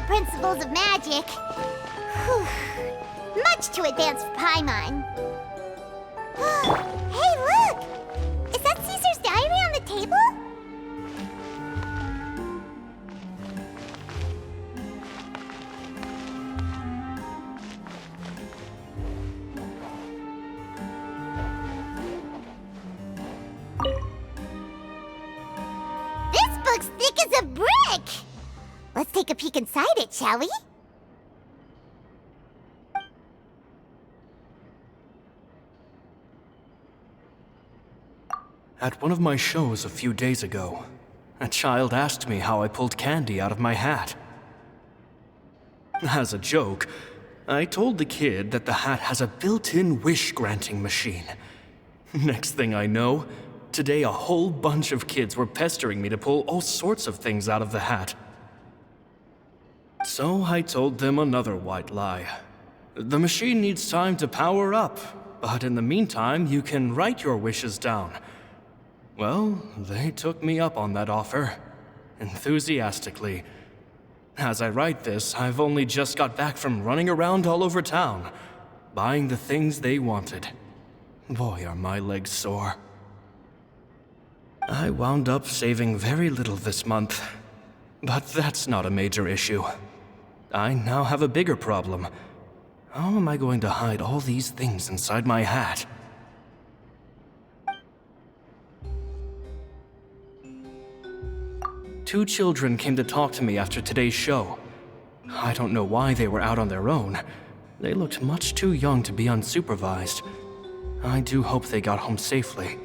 Principles of magic. Whew. Much too advanced for Paimon. Hey, look! Is that Caesar's diary on the table? This book's thick as a brick! Let's take a peek inside it, shall we? At one of my shows a few days ago, a child asked me how I pulled candy out of my hat. As a joke, I told the kid that the hat has a built-in wish-granting machine. Next thing I know, today a whole bunch of kids were pestering me to pull all sorts of things out of the hat. So I told them another white lie. The machine needs time to power up, but in the meantime, you can write your wishes down. Well, they took me up on that offer, enthusiastically. As I write this, I've only just got back from running around all over town, buying the things they wanted. Boy, are my legs sore. I wound up saving very little this month, but that's not a major issue. I now have a bigger problem. How am I going to hide all these things inside my hat? Two children came to talk to me after today's show. I don't know why they were out on their own. They looked much too young to be unsupervised. I do hope they got home safely.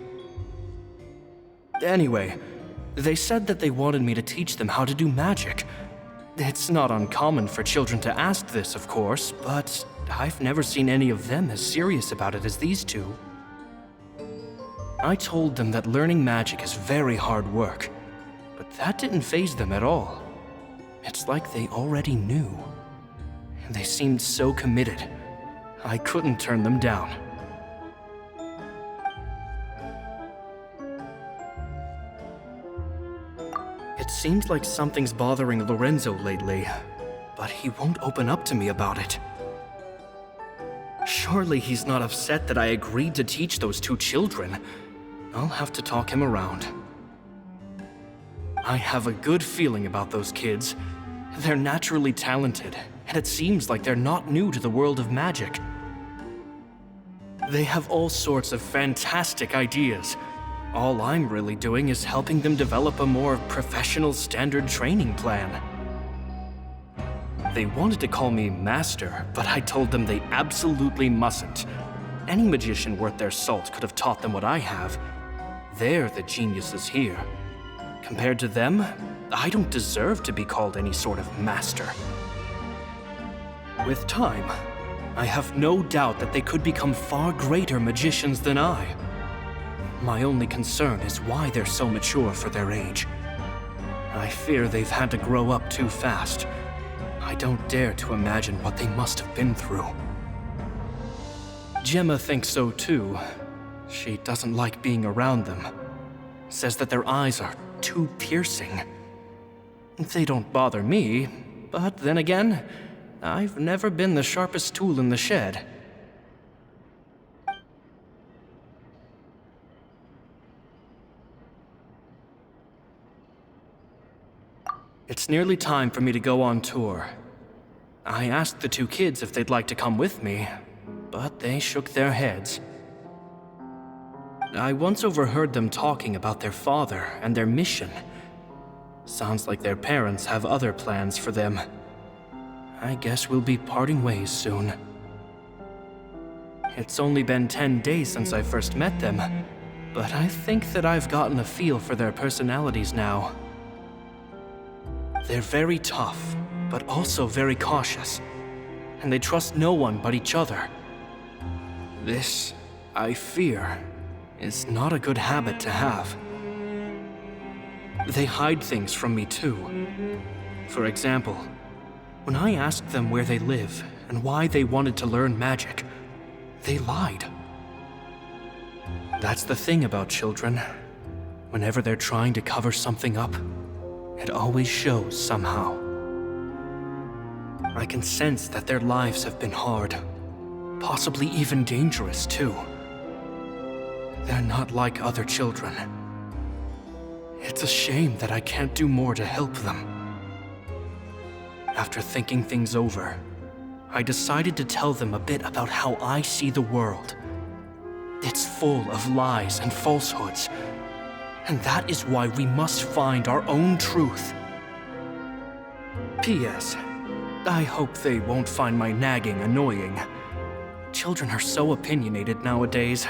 Anyway, they said that they wanted me to teach them how to do magic. It's not uncommon for children to ask this, of course, but I've never seen any of them as serious about it as these two. I told them that learning magic is very hard work, but that didn't faze them at all. It's like they already knew. They seemed so committed. I couldn't turn them down. It seems like something's bothering Lorenzo lately, but he won't open up to me about it. Surely he's not upset that I agreed to teach those two children. I'll have to talk him around. I have a good feeling about those kids. They're naturally talented, and it seems like they're not new to the world of magic. They have all sorts of fantastic ideas. All I'm really doing is helping them develop a more professional standard training plan. They wanted to call me Master, but I told them they absolutely mustn't. Any magician worth their salt could have taught them what I have. They're the geniuses here. Compared to them, I don't deserve to be called any sort of master. With time, I have no doubt that they could become far greater magicians than I. My only concern is why they're so mature for their age. I fear they've had to grow up too fast. I don't dare to imagine what they must have been through. Gemma thinks so too. She doesn't like being around them. Says that their eyes are too piercing. They don't bother me, but then again, I've never been the sharpest tool in the shed. It's nearly time for me to go on tour. I asked the two kids if they'd like to come with me, but they shook their heads. I once overheard them talking about their father and their mission. Sounds like their parents have other plans for them. I guess we'll be parting ways soon. It's only been 10 days since I first met them, but I think that I've gotten a feel for their personalities now. They're very tough, but also very cautious, and they trust no one but each other. This, I fear, is not a good habit to have. They hide things from me too. For example, when I asked them where they live and why they wanted to learn magic, they lied. That's the thing about children. Whenever they're trying to cover something up, it always shows somehow. I can sense that their lives have been hard, possibly even dangerous too. They're not like other children. It's a shame that I can't do more to help them. After thinking things over, I decided to tell them a bit about how I see the world. It's full of lies and falsehoods, and that is why we must find our own truth. P.S. I hope they won't find my nagging annoying. Children are so opinionated nowadays.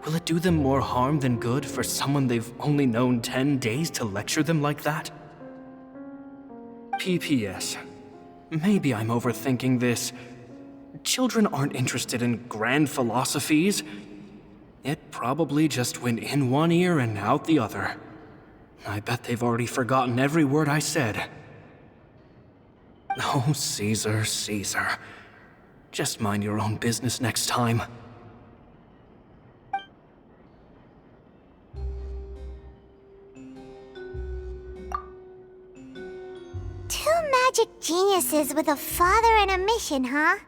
Will it do them more harm than good for someone they've only known 10 days to lecture them like that? P.P.S. Maybe I'm overthinking this. Children aren't interested in grand philosophies. It probably just went in one ear and out the other. I bet they've already forgotten every word I said. Oh, Caesar, Caesar. Just mind your own business next time. Two magic geniuses with a father and a mission, huh?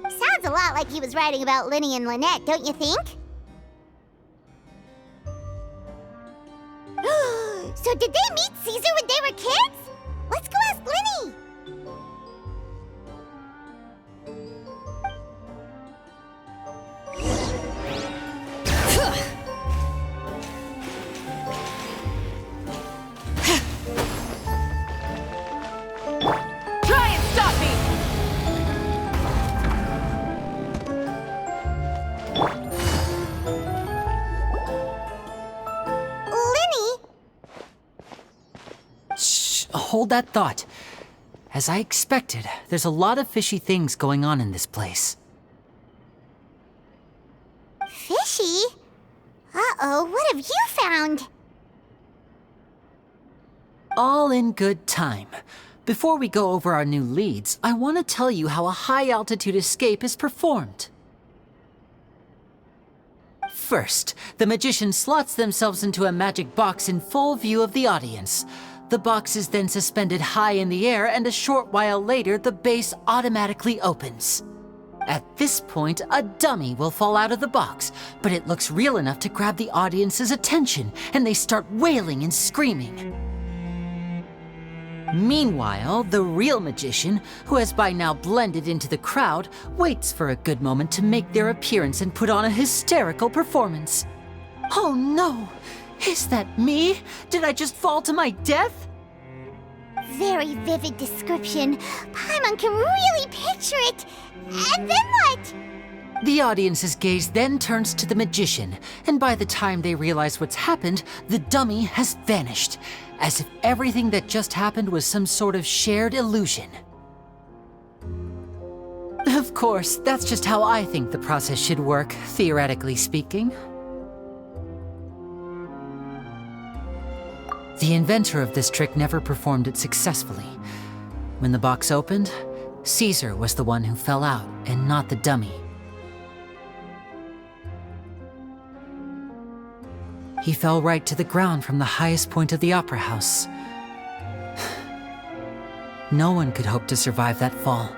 Sounds a lot like he was writing about Lyney and Lynette, don't you think? So did they meet Caesar when they were kids? Let's go ask Lyney! Try and stop me! Lyney? Shh, hold that thought. As I expected, there's a lot of fishy things going on in this place. Fishy? Uh-oh, what have you found? All in good time. Before we go over our new leads, I want to tell you how a high-altitude escape is performed. First, the magician slots themselves into a magic box in full view of the audience. The box is then suspended high in the air, and a short while later, the base automatically opens. At this point, a dummy will fall out of the box, but it looks real enough to grab the audience's attention, and they start wailing and screaming. Meanwhile, the real magician, who has by now blended into the crowd, waits for a good moment to make their appearance and put on a hysterical performance. Oh no! Is that me? Did I just fall to my death? Very vivid description. Paimon can really picture it. And then what? The audience's gaze then turns to the magician, and by the time they realize what's happened, the dummy has vanished, as if everything that just happened was some sort of shared illusion. Of course, that's just how I think the process should work, theoretically speaking. The inventor of this trick never performed it successfully. When the box opened, Caesar was the one who fell out, and not the dummy. He fell right to the ground from the highest point of the opera house. No one could hope to survive that fall,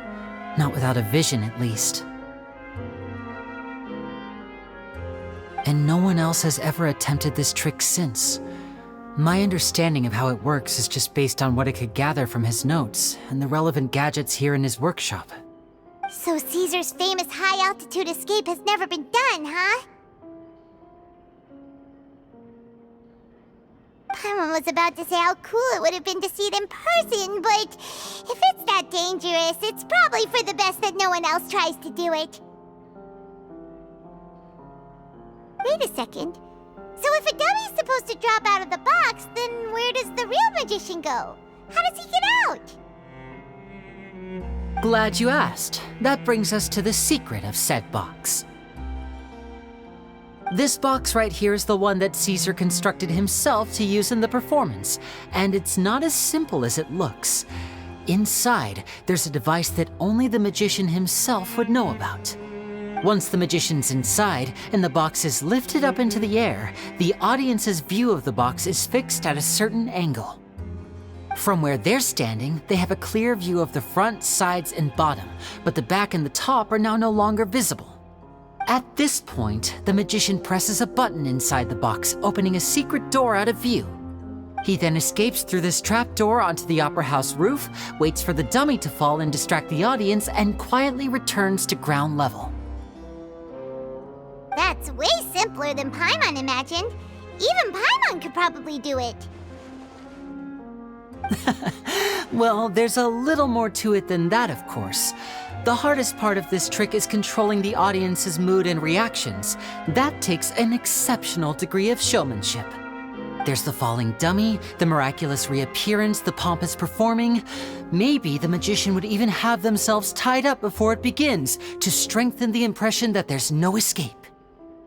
not without a vision at least. And no one else has ever attempted this trick since. My understanding of how it works is just based on what I could gather from his notes and the relevant gadgets here in his workshop. So Caesar's famous high-altitude escape has never been done, huh? Paimon was about to say how cool it would have been to see it in person, but if it's that dangerous, it's probably for the best that no one else tries to do it. Wait a second. So if a dummy's supposed to drop out of the box, then where does the real magician go? How does he get out? Glad you asked. That brings us to the secret of said box. This box right here is the one that Caesar constructed himself to use in the performance, and it's not as simple as it looks. Inside, there's a device that only the magician himself would know about. Once the magician's inside and the box is lifted up into the air, the audience's view of the box is fixed at a certain angle. From where they're standing, they have a clear view of the front, sides, and bottom, but the back and the top are now no longer visible. At this point, the magician presses a button inside the box, opening a secret door out of view. He then escapes through this trap door onto the opera house roof, waits for the dummy to fall and distract the audience, and quietly returns to ground level. That's way simpler than Paimon imagined. Even Paimon could probably do it. Well, there's a little more to it than that, of course. The hardest part of this trick is controlling the audience's mood and reactions. That takes an exceptional degree of showmanship. There's the falling dummy, the miraculous reappearance, the pompous performing. Maybe the magician would even have themselves tied up before it begins to strengthen the impression that there's no escape.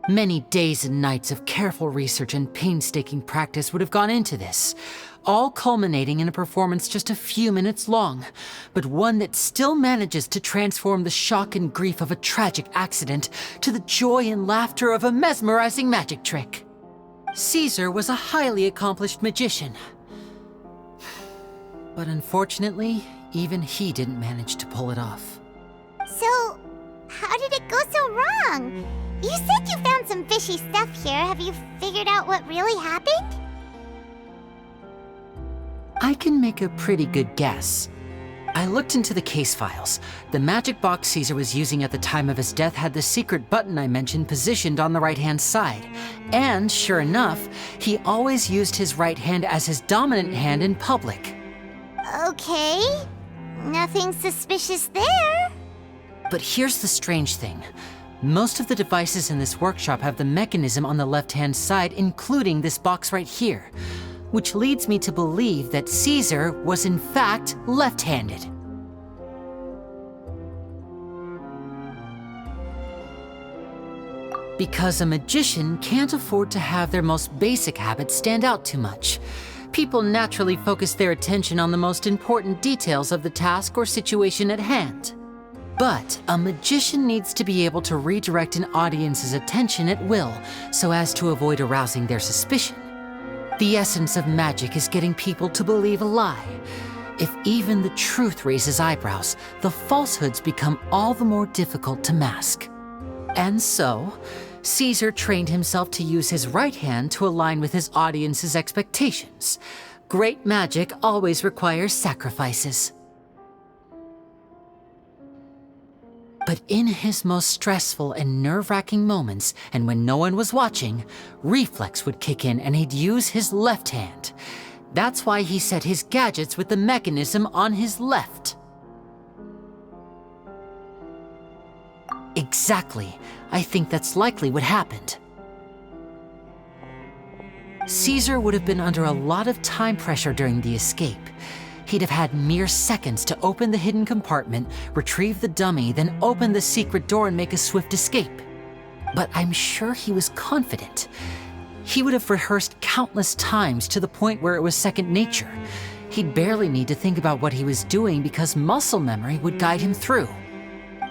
Many days and nights of careful research and painstaking practice would have gone into this, all culminating in a performance just a few minutes long, but one that still manages to transform the shock and grief of a tragic accident to the joy and laughter of a mesmerizing magic trick. Caesar was a highly accomplished magician, but unfortunately, even he didn't manage to pull it off. So, how did it go so wrong? You said you found some fishy stuff here. Have you figured out what really happened? I can make a pretty good guess. I looked into the case files. The magic box Caesar was using at the time of his death had the secret button I mentioned positioned on the right-hand side. And sure enough, he always used his right hand as his dominant hand in public. Okay. Nothing suspicious there. But here's the strange thing. Most of the devices in this workshop have the mechanism on the left-hand side, including this box right here, which leads me to believe that Caesar was in fact left-handed. Because a magician can't afford to have their most basic habits stand out too much. People naturally focus their attention on the most important details of the task or situation at hand. But a magician needs to be able to redirect an audience's attention at will so as to avoid arousing their suspicion. The essence of magic is getting people to believe a lie. If even the truth raises eyebrows, the falsehoods become all the more difficult to mask. And so, Caesar trained himself to use his right hand to align with his audience's expectations. great magic always requires sacrifices. But in his most stressful and nerve-wracking moments, and when no one was watching, reflex would kick in and he'd use his left hand. That's why he set his gadgets with the mechanism on his left. Exactly. I think that's likely what happened. Caesar would have been under a lot of time pressure during the escape. He'd have had mere seconds to open the hidden compartment, retrieve the dummy, then open the secret door and make a swift escape. But I'm sure he was confident. He would have rehearsed countless times to the point where it was second nature. He'd barely need to think about what he was doing because muscle memory would guide him through.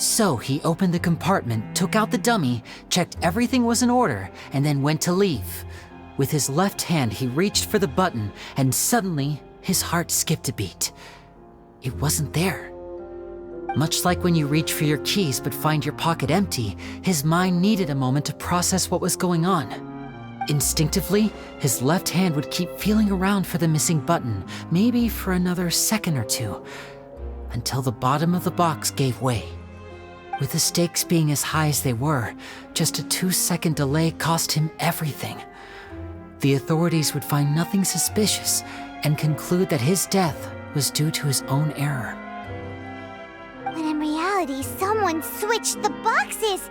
So he opened the compartment, took out the dummy, checked everything was in order, and then went to leave. With his left hand, he reached for the button, and suddenly, his heart skipped a beat. It wasn't there. Much like when you reach for your keys but find your pocket empty, his mind needed a moment to process what was going on. Instinctively, his left hand would keep feeling around for the missing button, maybe for another second or two, until the bottom of the box gave way. With the stakes being as high as they were, just a 2-second delay cost him everything. The authorities would find nothing suspicious and conclude that his death was due to his own error. When in reality, someone switched the boxes,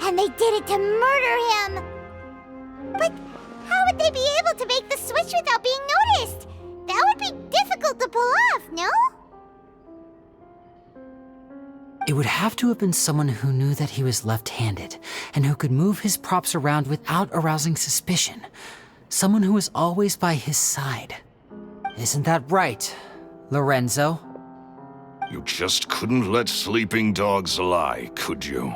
and they did it to murder him. But how would they be able to make the switch without being noticed? That would be difficult to pull off, no? It would have to have been someone who knew that he was left-handed and who could move his props around without arousing suspicion. Someone who was always by his side. Isn't that right, Lorenzo? You just couldn't let sleeping dogs lie, could you?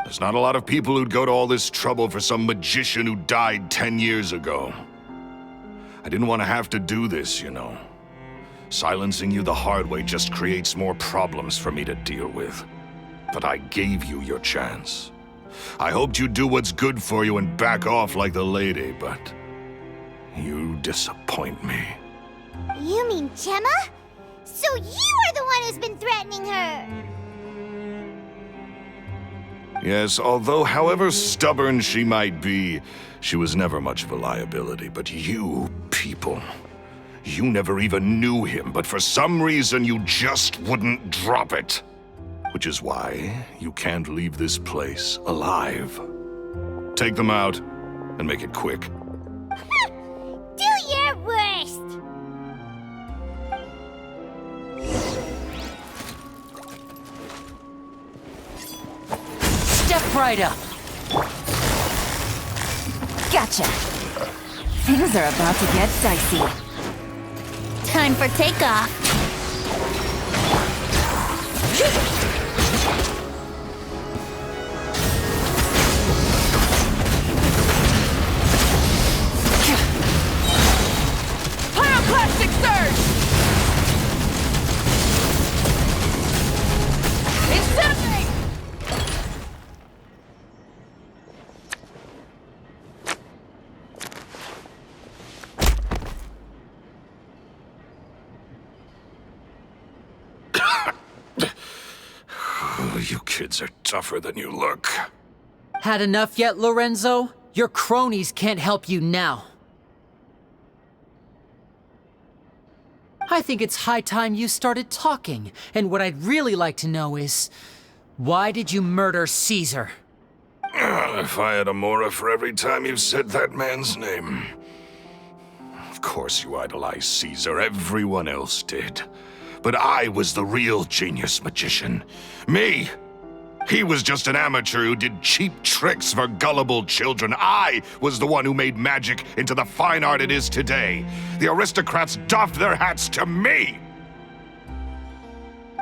There's not a lot of people who'd go to all this trouble for some magician who died 10 years ago. I didn't want to have to do this, you know. Silencing you the hard way just creates more problems for me to deal with. But I gave you your chance. I hoped you'd do what's good for you and back off like the lady, but you disappoint me. You mean Gemma? So you are the one who's been threatening her! Yes, although however stubborn she might be, she was never much of a liability. But you people, you never even knew him, but for some reason you just wouldn't drop it. Which is why you can't leave this place alive. Take them out, and make it quick. Do your worst! Step right up! Gotcha. Things are about to get dicey. Time for takeoff. Pyroclastic surge! Incinerate! You kids are tougher than you look. Had enough yet, Lorenzo? Your cronies can't help you now. I think it's high time you started talking, and what I'd really like to know is, why did you murder Caesar? If I had a mora for every time you said that man's name. Of course you idolized Caesar, everyone else did. But I was the real genius magician. Me! He was just an amateur who did cheap tricks for gullible children. I was the one who made magic into the fine art it is today. The aristocrats doffed their hats to me!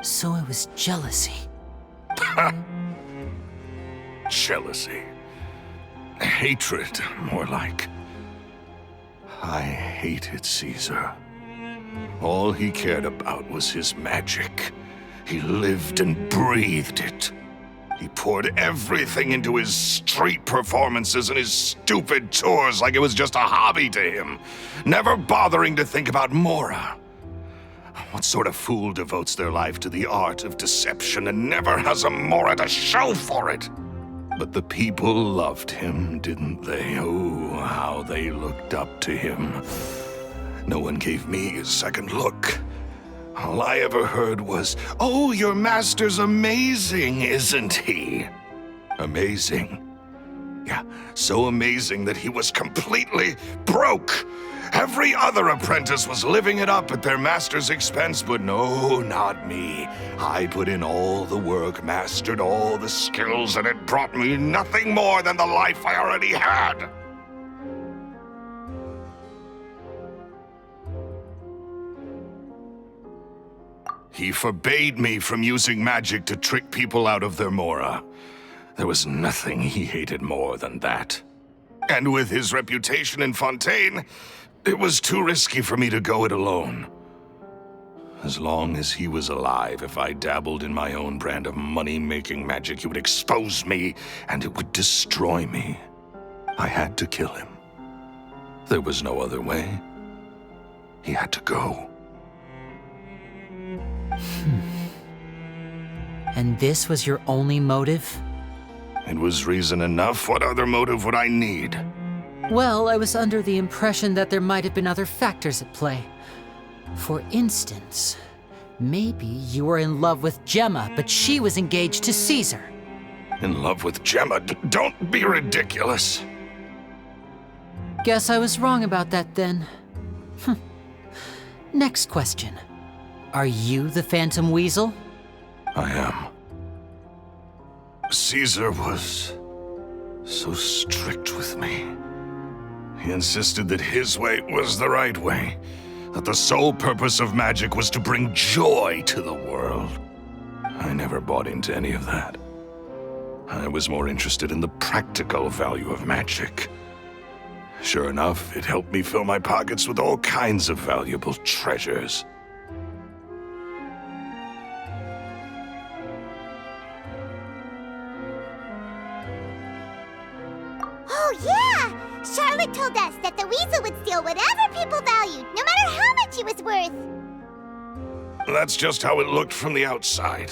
So it was jealousy. Jealousy. Hatred, more like. I hated Caesar. All he cared about was his magic. He lived and breathed it. He poured everything into his street performances and his stupid tours like it was just a hobby to him, never bothering to think about Mora. What sort of fool devotes their life to the art of deception and never has a Mora to show for it? But the people loved him, didn't they? Oh, how they looked up to him. No one gave me a second look. All I ever heard was, "Oh, your master's amazing, isn't he?" Amazing. Yeah, so amazing that he was completely broke. Every other apprentice was living it up at their master's expense, but no, not me. I put in all the work, mastered all the skills, and it brought me nothing more than the life I already had. He forbade me from using magic to trick people out of their Mora. There was nothing he hated more than that. And with his reputation in Fontaine, it was too risky for me to go it alone. As long as he was alive, if I dabbled in my own brand of money-making magic, he would expose me, and it would destroy me. I had to kill him. There was no other way. He had to go. And this was your only motive? It was reason enough. What other motive would I need? Well, I was under the impression that there might have been other factors at play. For instance, maybe you were in love with Gemma, but she was engaged to Caesar. In love with Gemma? Don't be ridiculous. Guess I was wrong about that then. Next question. Are you the Phantom Weasel? I am. Caesar was so strict with me. He insisted that his way was the right way, that the sole purpose of magic was to bring joy to the world. I never bought into any of that. I was more interested in the practical value of magic. Sure enough, it helped me fill my pockets with all kinds of valuable treasures. Oh, yeah! Charlotte told us that the weasel would steal whatever people valued, no matter how much it was worth. That's just how it looked from the outside.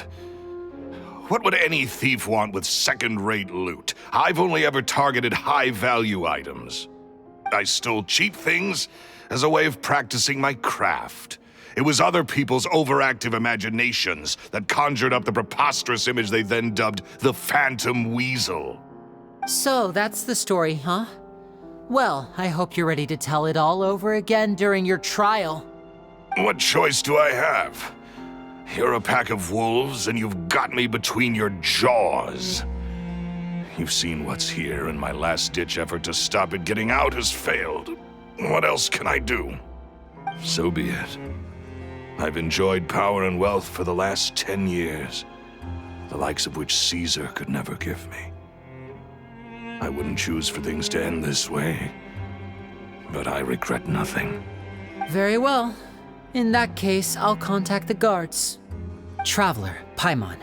What would any thief want with second-rate loot? I've only ever targeted high-value items. I stole cheap things as a way of practicing my craft. It was other people's overactive imaginations that conjured up the preposterous image they then dubbed the Phantom Weasel. So that's the story, huh? Well, I hope you're ready to tell it all over again during your trial. What choice do I have? You're a pack of wolves, and you've got me between your jaws. You've seen what's here, and my last-ditch effort to stop it getting out has failed. What else can I do? So be it. I've enjoyed power and wealth for the last 10 years, the likes of which Caesar could never give me. I wouldn't choose for things to end this way, but I regret nothing. Very well. In that case, I'll contact the guards. Traveler, Paimon,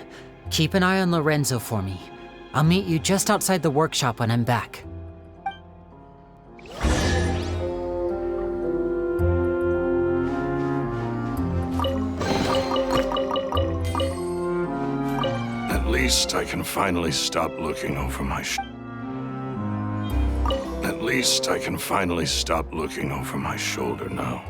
keep an eye on Lorenzo for me. I'll meet you just outside the workshop when I'm back. At least I can finally stop looking over my At least I can finally stop looking over my shoulder now.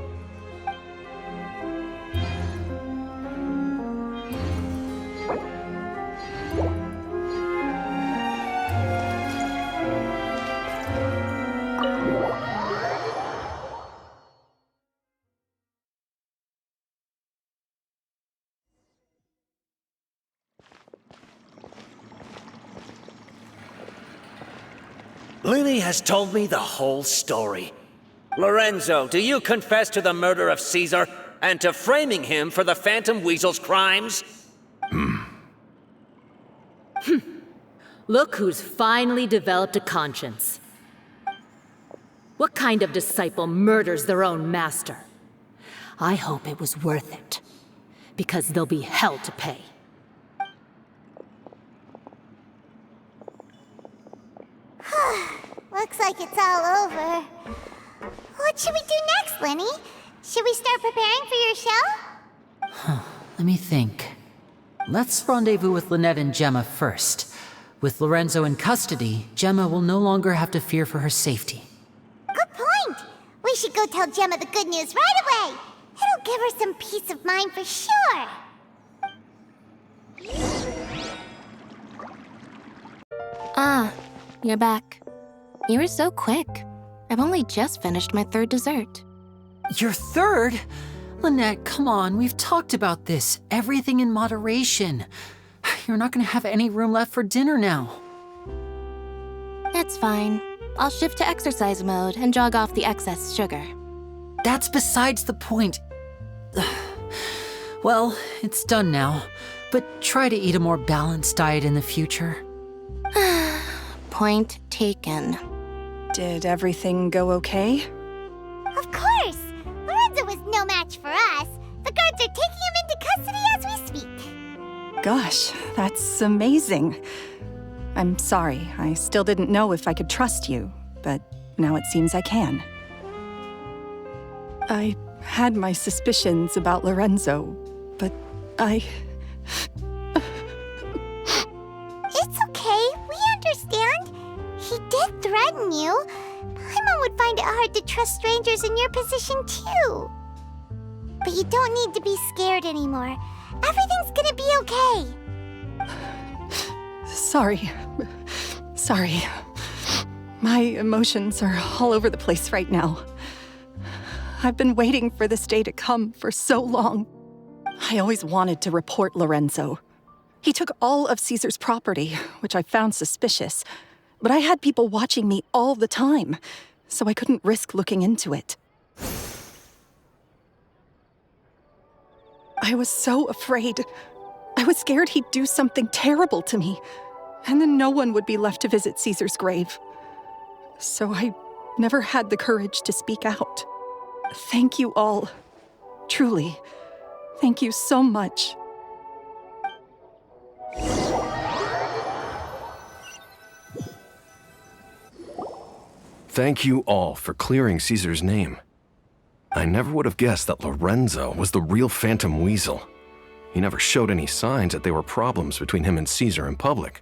Lyney has told me the whole story. Lorenzo, do you confess to the murder of Caesar and to framing him for the Phantom Weasel's crimes? Look who's finally developed a conscience. What kind of disciple murders their own master? I hope it was worth it, because there'll be hell to pay. What should we do next, Lyney? Should we start preparing for your show? Let me think. Let's rendezvous with Lynette and Gemma first. With Lorenzo in custody, Gemma will no longer have to fear for her safety. Good point. We should go tell Gemma the good news right away. It'll give her some peace of mind for sure. Ah, you're back. You were so quick. I've only just finished my third dessert. Your third? Lynette, come on, we've talked about this. Everything in moderation. You're not gonna have any room left for dinner now. That's fine. I'll shift to exercise mode and jog off the excess sugar. That's besides the point. Well, it's done now, but try to eat a more balanced diet in the future. Point taken. Did everything go okay? Of course! Lorenzo was no match for us. The guards are taking him into custody as we speak. Gosh, that's amazing. I'm sorry, I still didn't know if I could trust you, but now it seems I can. I had my suspicions about Lorenzo, but It's okay, we understand. He did threaten you. Paimon would find it hard to trust strangers in your position too. But you don't need to be scared anymore. Everything's gonna be okay. Sorry. My emotions are all over the place right now. I've been waiting for this day to come for so long. I always wanted to report Lorenzo. He took all of Caesar's property, which I found suspicious, but I had people watching me all the time, so I couldn't risk looking into it. I was so afraid. I was scared he'd do something terrible to me, and then no one would be left to visit Caesar's grave. So I never had the courage to speak out. Thank you all. Truly. Thank you so much. Thank you all for clearing Caesar's name. I never would have guessed that Lorenzo was the real Phantom Weasel. He never showed any signs that there were problems between him and Caesar in public.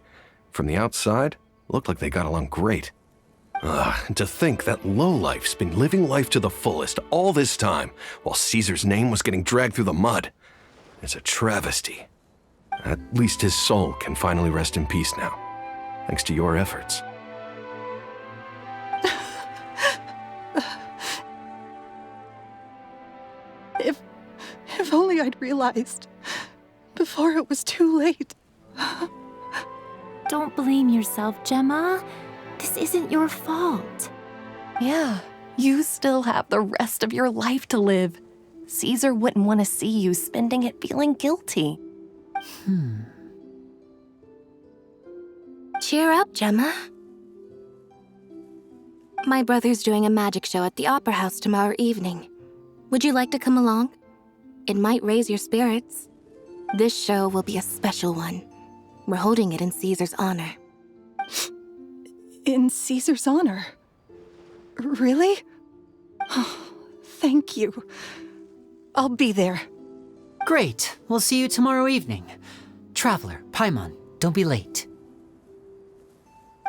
From the outside, it looked like they got along great. And to think that lowlife's been living life to the fullest all this time, while Caesar's name was getting dragged through the mud. It's a travesty. At least his soul can finally rest in peace now, thanks to your efforts. If only I'd realized before it was too late. Don't blame yourself, Gemma. This isn't your fault. Yeah, you still have the rest of your life to live. Caesar wouldn't want to see you spending it feeling guilty. Cheer up, Gemma. My brother's doing a magic show at the Opera House tomorrow evening. Would you like to come along? It might raise your spirits. This show will be a special one. We're holding it in Caesar's honor. In Caesar's honor? Really? Oh, thank you. I'll be there. Great, we'll see you tomorrow evening. Traveler, Paimon, don't be late.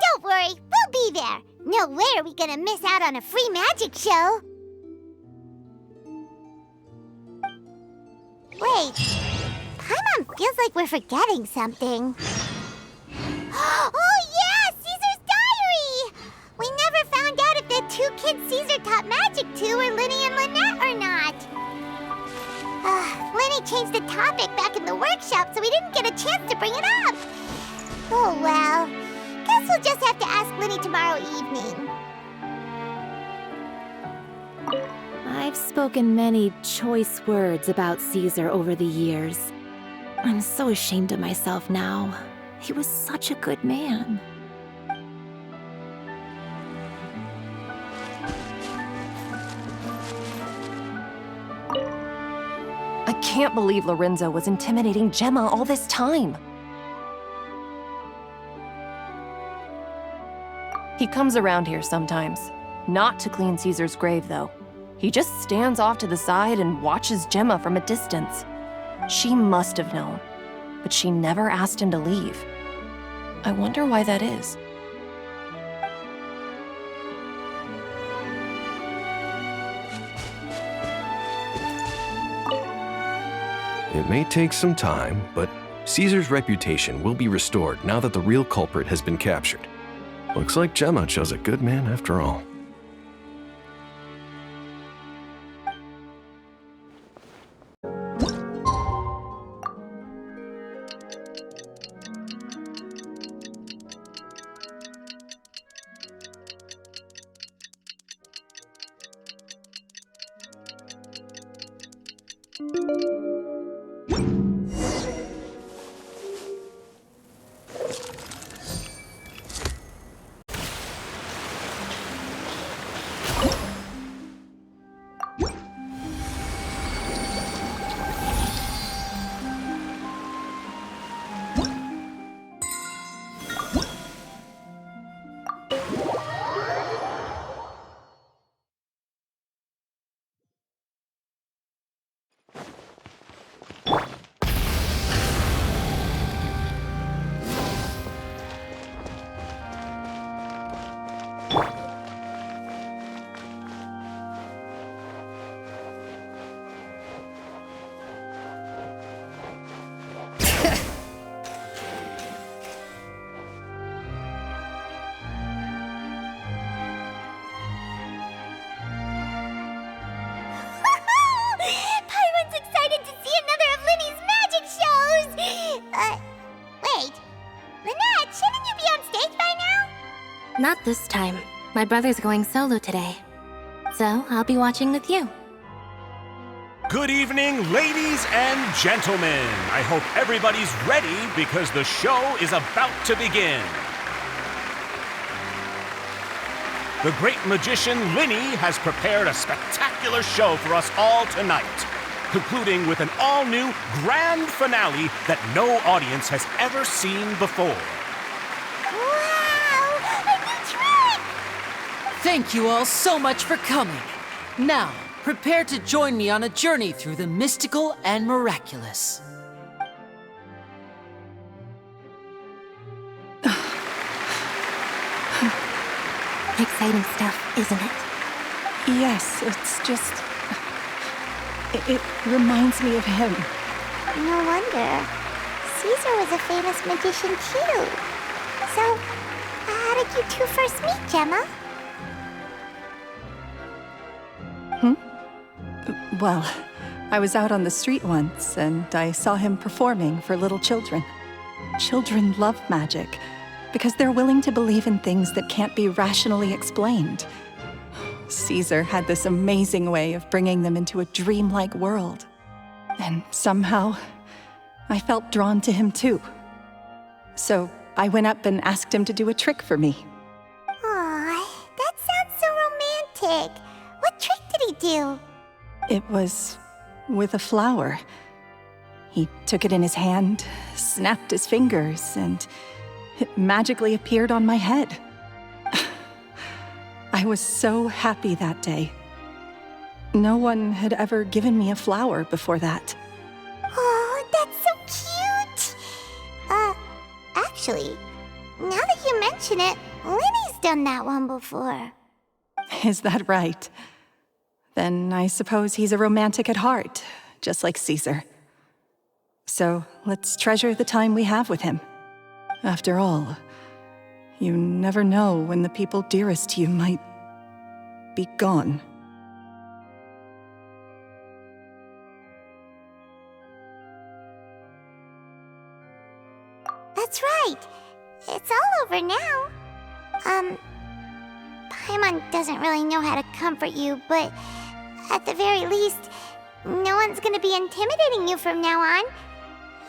Don't worry, we'll be there. No way are we gonna miss out on a free magic show. Wait, Paimon feels like we're forgetting something. Oh yeah, Caesar's diary! We never found out if the two kids Caesar taught magic to were Lyney and Lynette or not. Lyney changed the topic back in the workshop, so we didn't get a chance to bring it up. Oh well, guess we'll just have to ask Lyney tomorrow evening. I've spoken many choice words about Caesar over the years. I'm so ashamed of myself now. He was such a good man. I can't believe Lorenzo was intimidating Gemma all this time. He comes around here sometimes. Not to clean Caesar's grave, though. He just stands off to the side and watches Gemma from a distance. She must have known, but she never asked him to leave. I wonder why that is. It may take some time, but Caesar's reputation will be restored now that the real culprit has been captured. Looks like Gemma chose a good man after all. Paimon's excited to see another of Lyney's magic shows! Wait. Lynette, shouldn't you be on stage by now? Not this time. My brother's going solo today. So I'll be watching with you. Good evening, ladies and gentlemen. I hope everybody's ready because the show is about to begin. The great magician Lyney has prepared a spectacular show for us all tonight, concluding with an all-new grand finale that no audience has ever seen before. Wow! A new trick! Thank you all so much for coming. Now, prepare to join me on a journey through the mystical and miraculous. Exciting stuff, isn't it? Yes, it's just... It reminds me of him. No wonder. Caesar was a famous magician too. So, how did you two first meet, Gemma? Well, I was out on the street once, and I saw him performing for little children. Children love magic, because they're willing to believe in things that can't be rationally explained. Caesar had this amazing way of bringing them into a dreamlike world. And somehow, I felt drawn to him too. So I went up and asked him to do a trick for me. Aw, that sounds so romantic. What trick did he do? It was with a flower. He took it in his hand, snapped his fingers, and it magically appeared on my head. I was so happy that day. No one had ever given me a flower before that. Oh, that's so cute! Actually, now that you mention it, Lyney's done that one before. Is that right? Then I suppose he's a romantic at heart, just like Caesar. So let's treasure the time we have with him. After all, you never know when the people dearest to you might be gone. That's right. It's all over now. Paimon doesn't really know how to comfort you, but at the very least, no one's gonna be intimidating you from now on.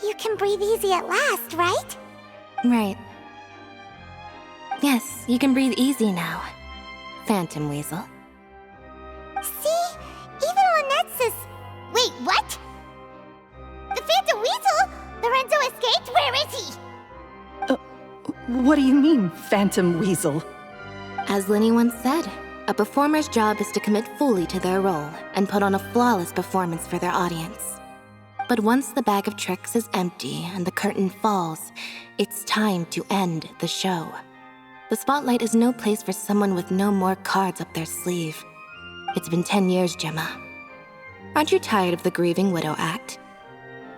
You can breathe easy at last, right? Right. Yes, you can breathe easy now, Phantom Weasel. See? Even Lynette says... Wait, what? The Phantom Weasel? Lorenzo escaped? Where is he? What do you mean, Phantom Weasel? As Lyney once said, A performer's job is to commit fully to their role and put on a flawless performance for their audience. But once the bag of tricks is empty and the curtain falls, it's time to end the show. The spotlight is no place for someone with no more cards up their sleeve. It's been 10 years, Gemma. Aren't you tired of the grieving widow act?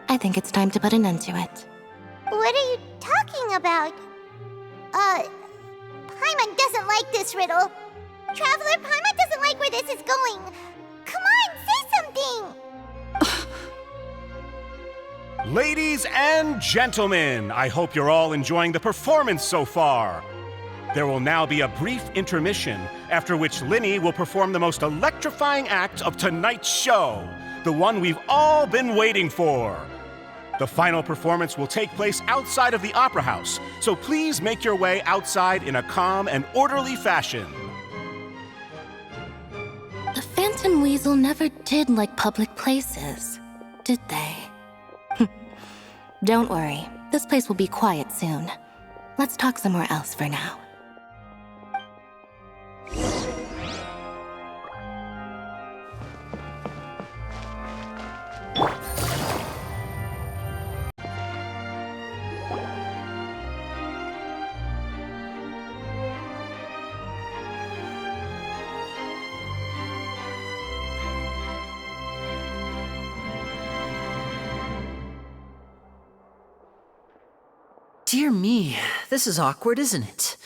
I think it's time to put an end to it. What are you talking about? Paimon doesn't like this riddle. Traveler, Paimon doesn't like where this is going. Come on, say something! Ladies and gentlemen, I hope you're all enjoying the performance so far. There will now be a brief intermission, after which Lyney will perform the most electrifying act of tonight's show, the one we've all been waiting for. The final performance will take place outside of the Opera House, so please make your way outside in a calm and orderly fashion. The Phantom Weasel never did like public places, did they? Don't worry, this place will be quiet soon. Let's talk somewhere else for now. Dear me, this is awkward, isn't it?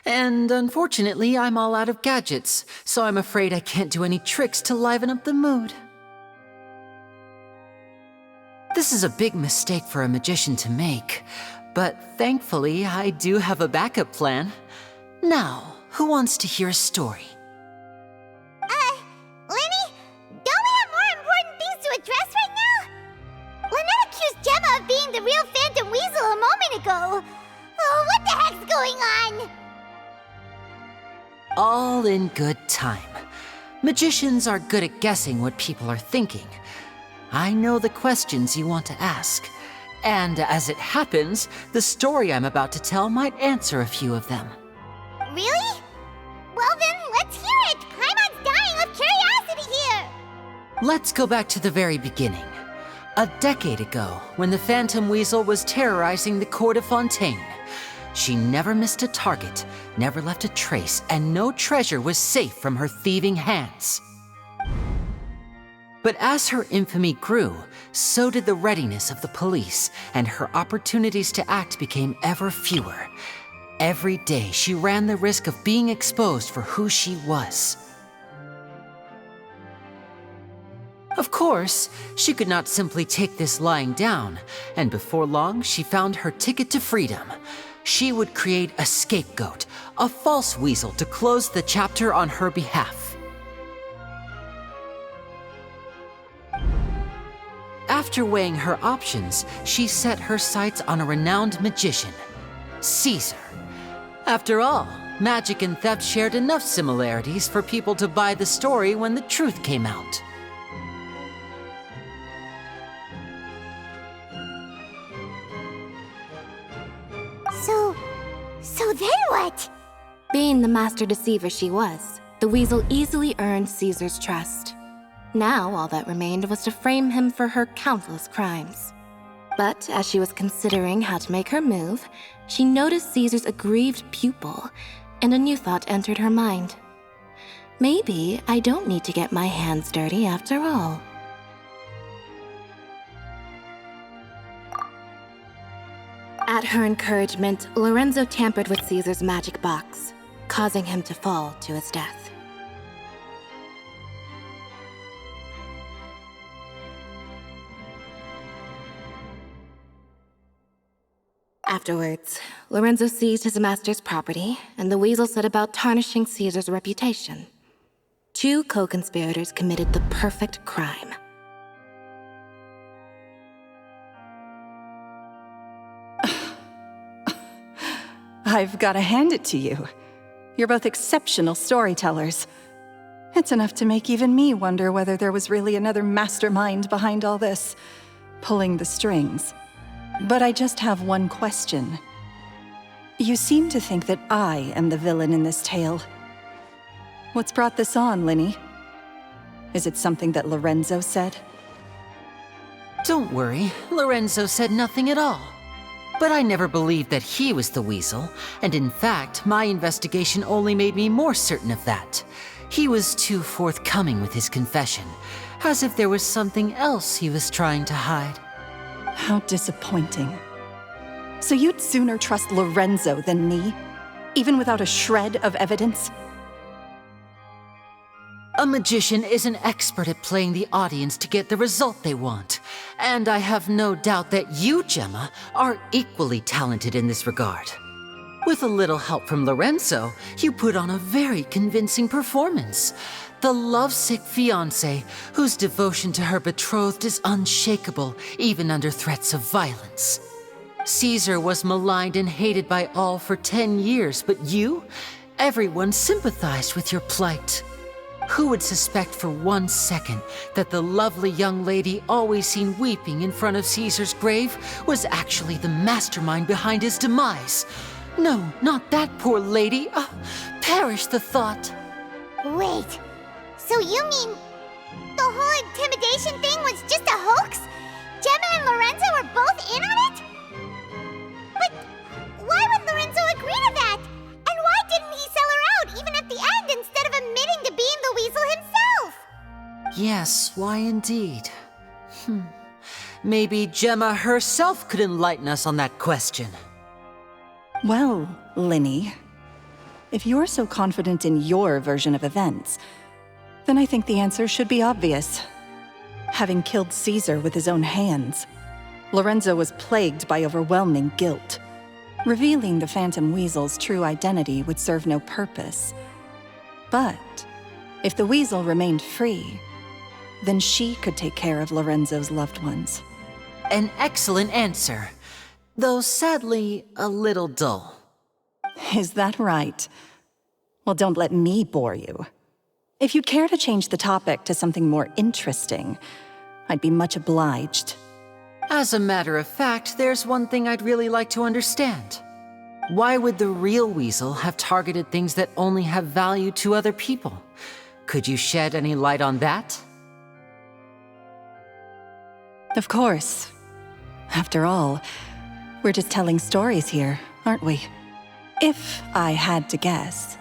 And unfortunately, I'm all out of gadgets, so I'm afraid I can't do any tricks to liven up the mood. This is a big mistake for a magician to make, but thankfully, I do have a backup plan. Now, who wants to hear a story? Lyney, don't we have more important things to address right now? Lynette accused Gemma of being the real Phantom Weasel a moment ago. Oh, what the heck's going on? All in good time. Magicians are good at guessing what people are thinking. I know the questions you want to ask. And as it happens, the story I'm about to tell might answer a few of them. Really? Well then, let's hear it! Paimon's dying of curiosity here! Let's go back to the very beginning. A decade ago, when the Phantom Weasel was terrorizing the court of Fontaine. She never missed a target, never left a trace, and no treasure was safe from her thieving hands. But as her infamy grew, so did the readiness of the police, and her opportunities to act became ever fewer. Every day, she ran the risk of being exposed for who she was. Of course, she could not simply take this lying down, and before long, she found her ticket to freedom. She would create a scapegoat, a false weasel to close the chapter on her behalf. After weighing her options, she set her sights on a renowned magician, Caesar. After all, magic and theft shared enough similarities for people to buy the story when the truth came out. So then what? Being the master deceiver she was, the weasel easily earned Caesar's trust. Now all that remained was to frame him for her countless crimes. But as she was considering how to make her move, she noticed Caesar's aggrieved pupil, and a new thought entered her mind. Maybe I don't need to get my hands dirty after all. At her encouragement, Lorenzo tampered with Caesar's magic box, causing him to fall to his death. Afterwards, Lorenzo seized his master's property, and the weasel set about tarnishing Caesar's reputation. Two co-conspirators committed the perfect crime. I've got to hand it to you. You're both exceptional storytellers. It's enough to make even me wonder whether there was really another mastermind behind all this, pulling the strings. But I just have one question. You seem to think that I am the villain in this tale. What's brought this on, Lyney? Is it something that Lorenzo said? Don't worry, Lorenzo said nothing at all. But I never believed that he was the weasel, and in fact, my investigation only made me more certain of that. He was too forthcoming with his confession, as if there was something else he was trying to hide. How disappointing. So you'd sooner trust Lorenzo than me, even without a shred of evidence? A magician is an expert at playing the audience to get the result they want. And I have no doubt that you, Gemma, are equally talented in this regard. With a little help from Lorenzo, you put on a very convincing performance. The lovesick fiancé, whose devotion to her betrothed is unshakable, even under threats of violence. Caesar was maligned and hated by all for 10 years, but you? Everyone sympathized with your plight. Who would suspect for 1 second that the lovely young lady always seen weeping in front of Caesar's grave was actually the mastermind behind his demise? No, not that poor lady. Perish the thought. Wait, so you mean the whole intimidation thing was just a hoax? Gemma and Lorenzo were both in on it? But why would Lorenzo agree to that? And why didn't he sell her out even at the end instead of admitting to being the weasel himself? Yes, why indeed? Maybe Gemma herself could enlighten us on that question. Well, Lyney, if you're so confident in your version of events, then I think the answer should be obvious. Having killed Caesar with his own hands, Lorenzo was plagued by overwhelming guilt. Revealing the Phantom Weasel's true identity would serve no purpose. But if the Weasel remained free, then she could take care of Lorenzo's loved ones. An excellent answer, though sadly a little dull. Is that right? Well, don't let me bore you. If you'd care to change the topic to something more interesting, I'd be much obliged. As a matter of fact, there's one thing I'd really like to understand. Why would the real weasel have targeted things that only have value to other people? Could you shed any light on that? Of course. After all, we're just telling stories here, aren't we? If I had to guess,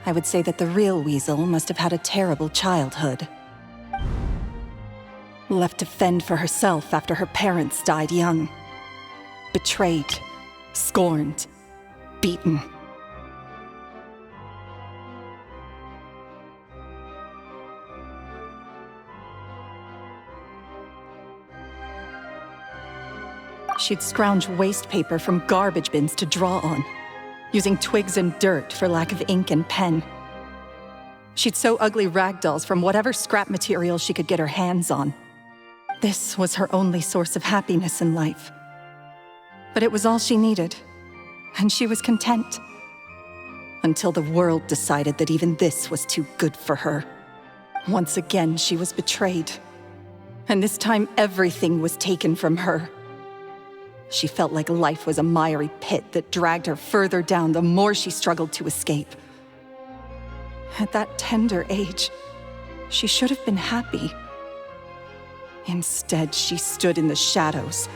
I would say that the real weasel must have had a terrible childhood. Left to fend for herself after her parents died young. Betrayed, scorned, beaten. She'd scrounge waste paper from garbage bins to draw on, using twigs and dirt for lack of ink and pen. She'd sew ugly rag dolls from whatever scrap material she could get her hands on. This was her only source of happiness in life. But it was all she needed, and she was content. Until the world decided that even this was too good for her. Once again, she was betrayed. And this time, everything was taken from her. She felt like life was a miry pit that dragged her further down the more she struggled to escape. At that tender age, she should have been happy. Instead, she stood in the shadows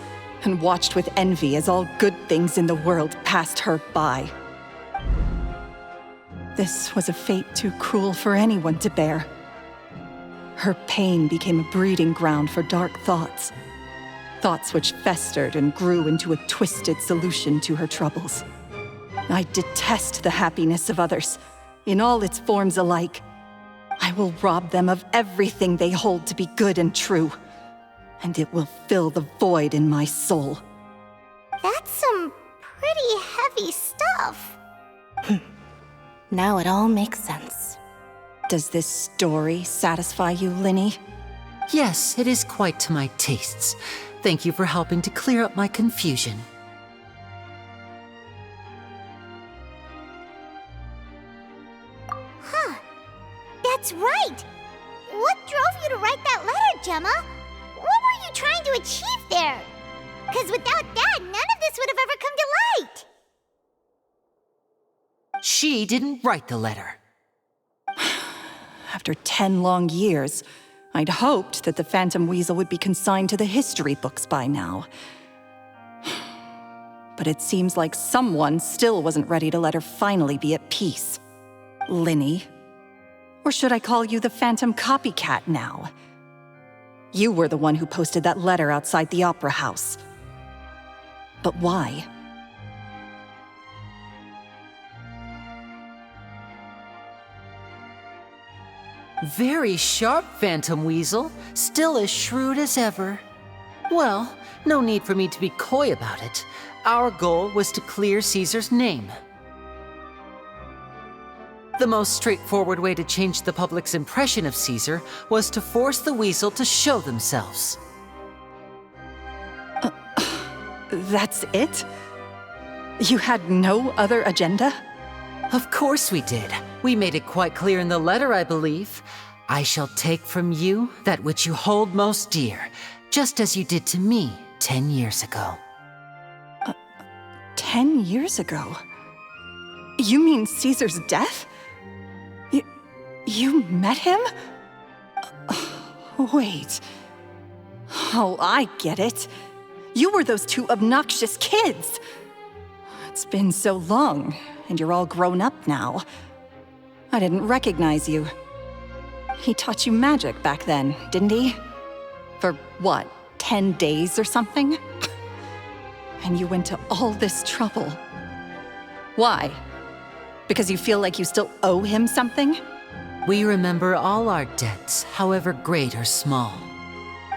and watched with envy as all good things in the world passed her by. This was a fate too cruel for anyone to bear. Her pain became a breeding ground for dark thoughts. Thoughts which festered and grew into a twisted solution to her troubles. I detest the happiness of others, in all its forms alike. I will rob them of everything they hold to be good and true, and it will fill the void in my soul. That's some pretty heavy stuff. Now it all makes sense. Does this story satisfy you, Lyney? Yes, it is quite to my tastes. Thank you for helping to clear up my confusion. Huh. That's right. What drove you to write that letter, Gemma? What were you trying to achieve there? Because without that, none of this would have ever come to light. She didn't write the letter. After 10 long years, I'd hoped that the Phantom Weasel would be consigned to the history books by now. But it seems like someone still wasn't ready to let her finally be at peace. Lyney. Or should I call you the Phantom Copycat now? You were the one who posted that letter outside the Opera House. But why? Very sharp, Phantom Weasel. Still as shrewd as ever. Well, no need for me to be coy about it. Our goal was to clear Caesar's name. The most straightforward way to change the public's impression of Caesar was to force the Weasel to show themselves. That's it? You had no other agenda? Of course we did. We made it quite clear in the letter, I believe. I shall take from you that which you hold most dear, just as you did to me 10 years ago. 10 years ago? You mean Caesar's death? You met him? Wait. Oh, I get it. You were those two obnoxious kids. It's been so long, and you're all grown up now. I didn't recognize you. He taught you magic back then, didn't he? For what, 10 days or something? And you went to all this trouble. Why? Because you feel like you still owe him something? We remember all our debts, however great or small.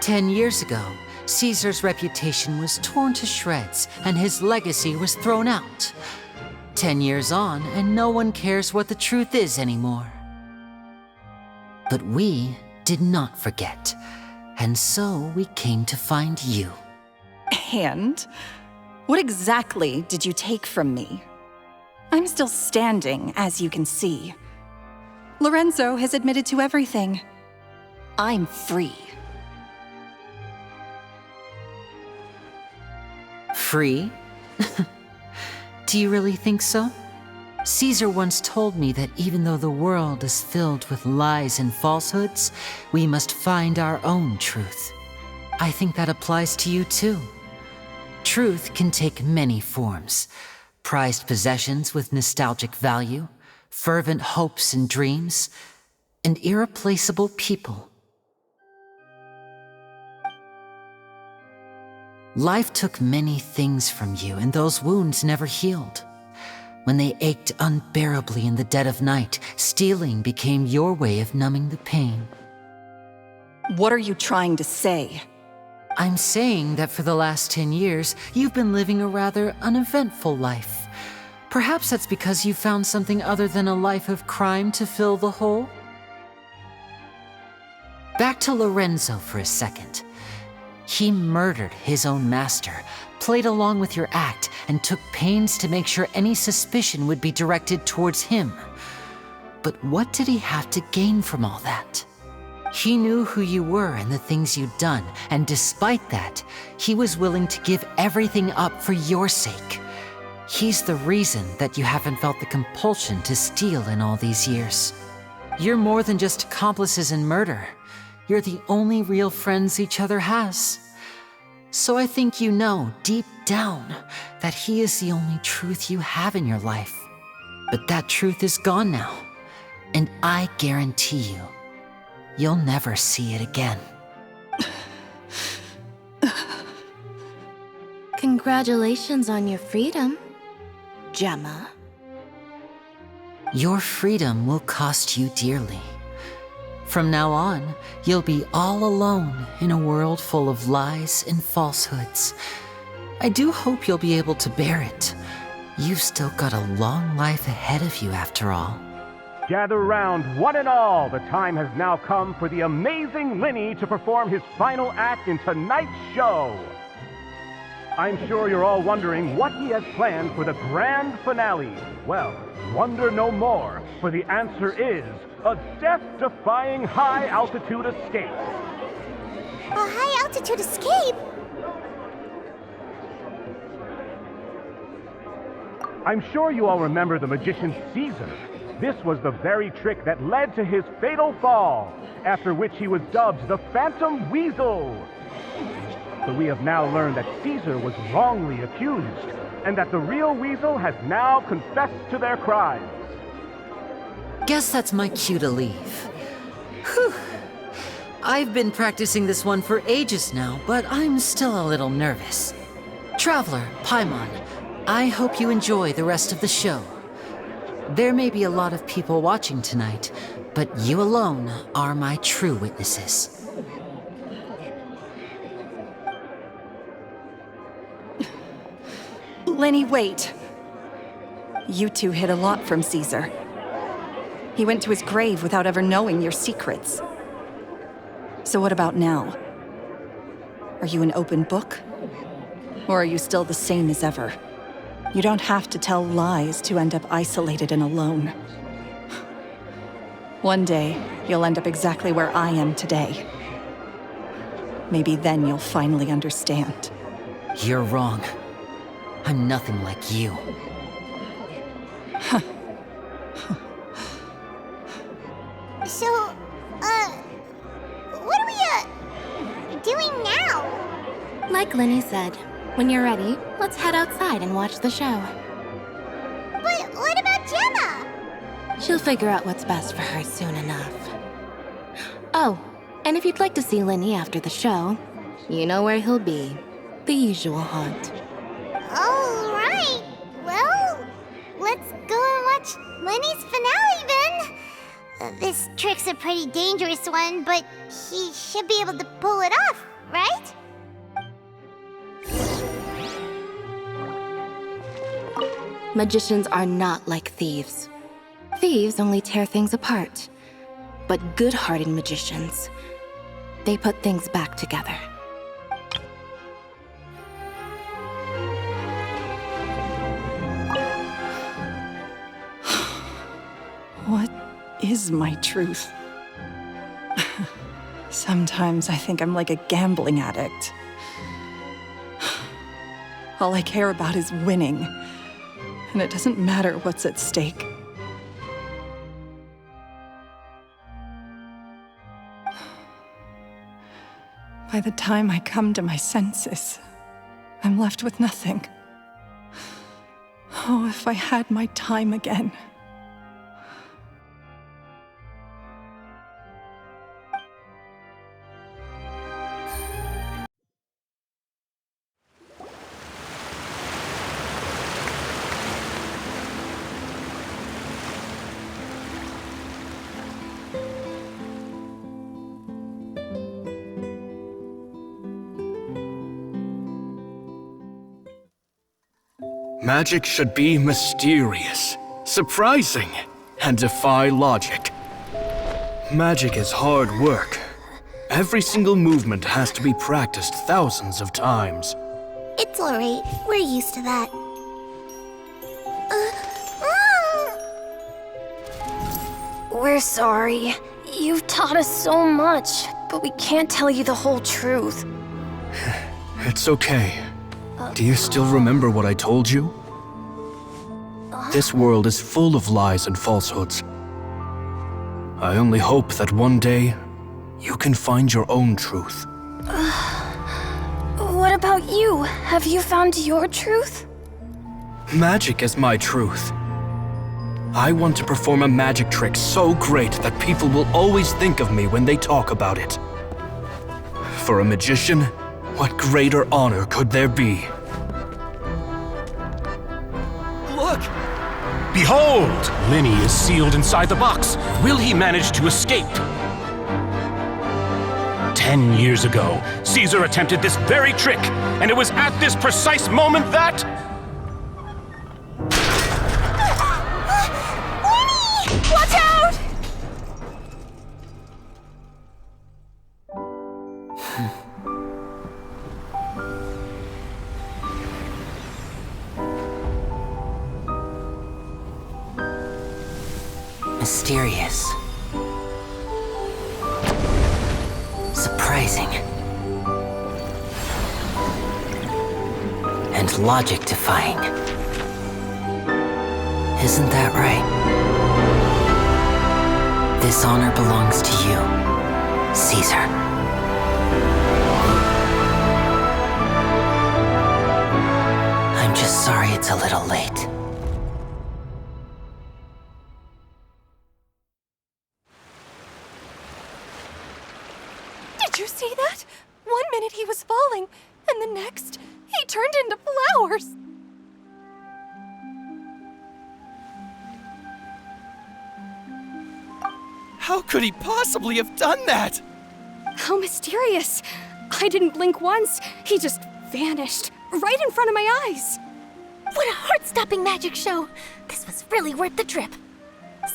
10 years ago, Caesar's reputation was torn to shreds, and his legacy was thrown out. 10 years on, and no one cares what the truth is anymore. But we did not forget, and so we came to find you. And? What exactly did you take from me? I'm still standing, as you can see. Lorenzo has admitted to everything. I'm free. Free? Do you really think so? Caesar once told me that even though the world is filled with lies and falsehoods, we must find our own truth. I think that applies to you too. Truth can take many forms. Prized possessions with nostalgic value, fervent hopes and dreams, and irreplaceable people. Life took many things from you, and those wounds never healed. When they ached unbearably in the dead of night, stealing became your way of numbing the pain. What are you trying to say? I'm saying that for the last 10 years, you've been living a rather uneventful life. Perhaps that's because you found something other than a life of crime to fill the hole? Back to Lorenzo for a second. He murdered his own master, played along with your act, and took pains to make sure any suspicion would be directed towards him. But what did he have to gain from all that? He knew who you were and the things you'd done, and despite that, he was willing to give everything up for your sake. He's the reason that you haven't felt the compulsion to steal in all these years. You're more than just accomplices in murder. You're the only real friends each other has. So I think you know, deep down, that he is the only truth you have in your life. But that truth is gone now, and I guarantee you, you'll never see it again. Congratulations on your freedom, Gemma. Your freedom will cost you dearly. From now on, you'll be all alone in a world full of lies and falsehoods. I do hope you'll be able to bear it. You've still got a long life ahead of you after all. Gather round, one and all. The time has now come for the amazing Lyney to perform his final act in tonight's show. I'm sure you're all wondering what he has planned for the grand finale. Well, wonder no more, for the answer is a death-defying high-altitude escape. A high-altitude escape? I'm sure you all remember the magician Caesar. This was the very trick that led to his fatal fall, after which he was dubbed the Phantom Weasel. So we have now learned that Caesar was wrongly accused, and that the real Weasel has now confessed to their crimes. Guess that's my cue to leave. Whew. I've been practicing this one for ages now, but I'm still a little nervous. Traveler, Paimon, I hope you enjoy the rest of the show. There may be a lot of people watching tonight, but you alone are my true witnesses. Lyney, wait. You two hid a lot from Caesar. He went to his grave without ever knowing your secrets. So what about now? Are you an open book? Or are you still the same as ever? You don't have to tell lies to end up isolated and alone. One day, you'll end up exactly where I am today. Maybe then you'll finally understand. You're wrong. I'm nothing like you. So, what are we, doing now? Like Lyney said, when you're ready, let's head outside and watch the show. But what about Gemma? She'll figure out what's best for her soon enough. Oh, and if you'd like to see Lyney after the show, you know where he'll be. The usual haunt. All right. Well, let's go and watch Lyney's finale then. This trick's a pretty dangerous one, but he should be able to pull it off, right? Magicians are not like thieves. Thieves only tear things apart. But good-hearted magicians, they put things back together. What is my truth? Sometimes I think I'm like a gambling addict. All I care about is winning, and it doesn't matter what's at stake. By the time I come to my senses, I'm left with nothing. Oh, if I had my time again. Magic should be mysterious, surprising, and defy logic. Magic is hard work. Every single movement has to be practiced thousands of times. It's all right. We're used to that. We're sorry. You've taught us so much, but we can't tell you the whole truth. It's okay. Do you still remember what I told you? This world is full of lies and falsehoods. I only hope that one day you can find your own truth. What about you? Have you found your truth? Magic is my truth. I want to perform a magic trick so great that people will always think of me when they talk about it. For a magician, what greater honor could there be? Look! Behold! Lyney is sealed inside the box. Will he manage to escape? 10 years ago, Caesar attempted this very trick, and it was at this precise moment that... Watch out! Mysterious. Surprising. And logic-defying. Isn't that right? This honor belongs to you, Caesar. I'm just sorry it's a little late. Did you see that? 1 minute he was falling, and the next, he turned into flowers. How could he possibly have done that? How mysterious. I didn't blink once. He just vanished, right in front of my eyes. What a heart-stopping magic show! This was really worth the trip.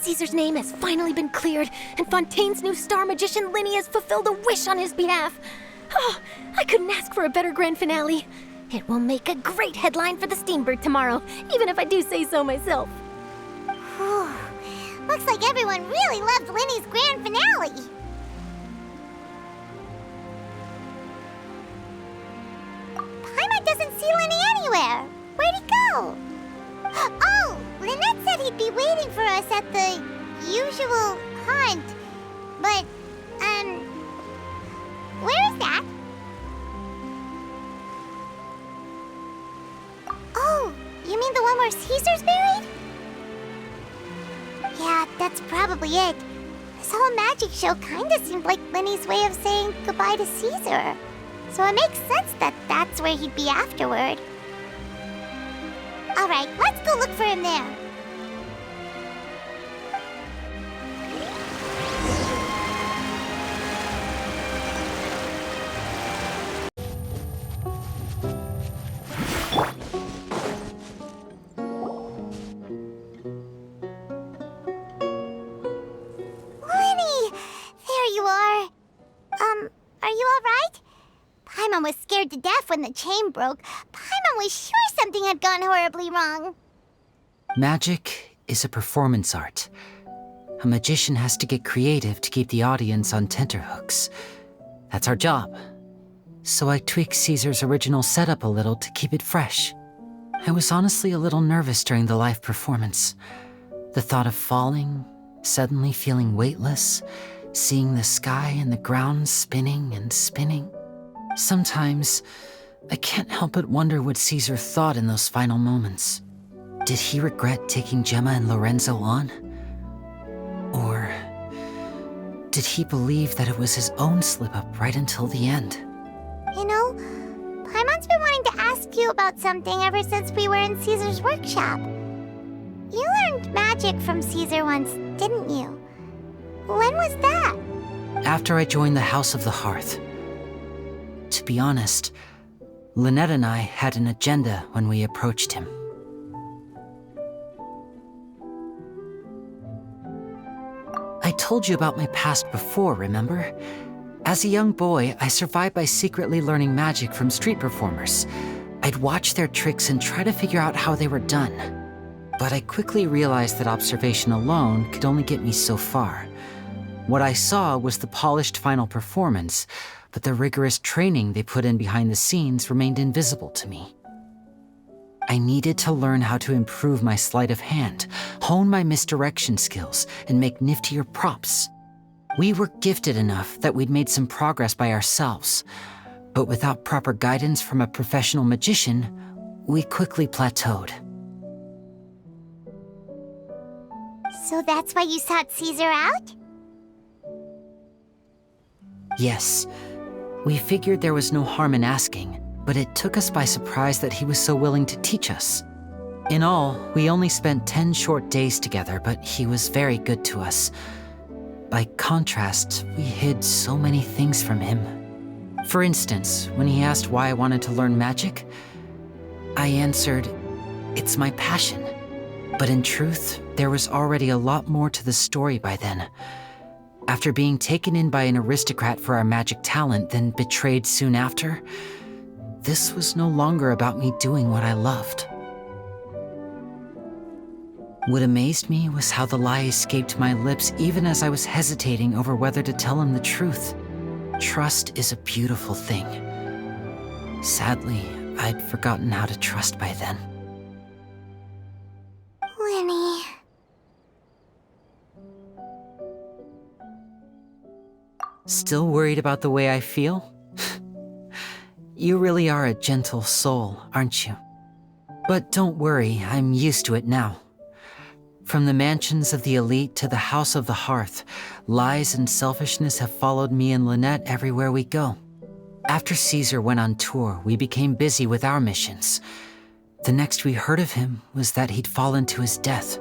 Caesar's name has finally been cleared, and Fontaine's new star magician Lyney has fulfilled a wish on his behalf. Oh, I couldn't ask for a better grand finale. It will make a great headline for the Steambird tomorrow, even if I do say so myself. Whew. Looks like everyone really loved Lyney's grand finale. Paimon doesn't see Lyney anywhere. Where'd he go? Oh, Lynette said he'd be waiting for us at the usual hunt. But, where is that? Oh, you mean the one where Caesar's buried? Yeah, that's probably it. This whole magic show kinda seemed like Lyney's way of saying goodbye to Caesar. So it makes sense that that's where he'd be afterward. Alright, let's go look for him there. Lyney! There you are. Are you alright? Paimon was scared to death when the chain broke. Paimon was sure something had gone horribly wrong. Magic is a performance art. A magician has to get creative to keep the audience on tenterhooks. That's our job. So I tweaked Caesar's original setup a little to keep it fresh. I was honestly a little nervous during the live performance. The thought of falling, suddenly feeling weightless, seeing the sky and the ground spinning and spinning. Sometimes, I can't help but wonder what Caesar thought in those final moments. Did he regret taking Gemma and Lorenzo on? Or did he believe that it was his own slip-up right until the end? You know, Paimon's been wanting to ask you about something ever since we were in Caesar's workshop. You learned magic from Caesar once, didn't you? When was that? After I joined the House of the Hearth. To be honest, Lynette and I had an agenda when we approached him. I told you about my past before, remember? As a young boy, I survived by secretly learning magic from street performers. I'd watch their tricks and try to figure out how they were done. But I quickly realized that observation alone could only get me so far. What I saw was the polished final performance, but the rigorous training they put in behind the scenes remained invisible to me. I needed to learn how to improve my sleight of hand, hone my misdirection skills, and make niftier props. We were gifted enough that we'd made some progress by ourselves, but without proper guidance from a professional magician, we quickly plateaued. So that's why you sought Caesar out? Yes. We figured there was no harm in asking, but it took us by surprise that he was so willing to teach us. In all, we only spent 10 short days together, but he was very good to us. By contrast, we hid so many things from him. For instance, when he asked why I wanted to learn magic, I answered, "It's my passion." But in truth, there was already a lot more to the story by then. After being taken in by an aristocrat for our magic talent, then betrayed soon after, this was no longer about me doing what I loved. What amazed me was how the lie escaped my lips even as I was hesitating over whether to tell him the truth. Trust is a beautiful thing. Sadly, I'd forgotten how to trust by then. Lyney. Still worried about the way I feel? You really are a gentle soul, aren't you? But don't worry, I'm used to it now. From the mansions of the elite to the house of the hearth, lies and selfishness have followed me and Lynette everywhere we go. After Caesar went on tour, we became busy with our missions. The next we heard of him was that he'd fallen to his death.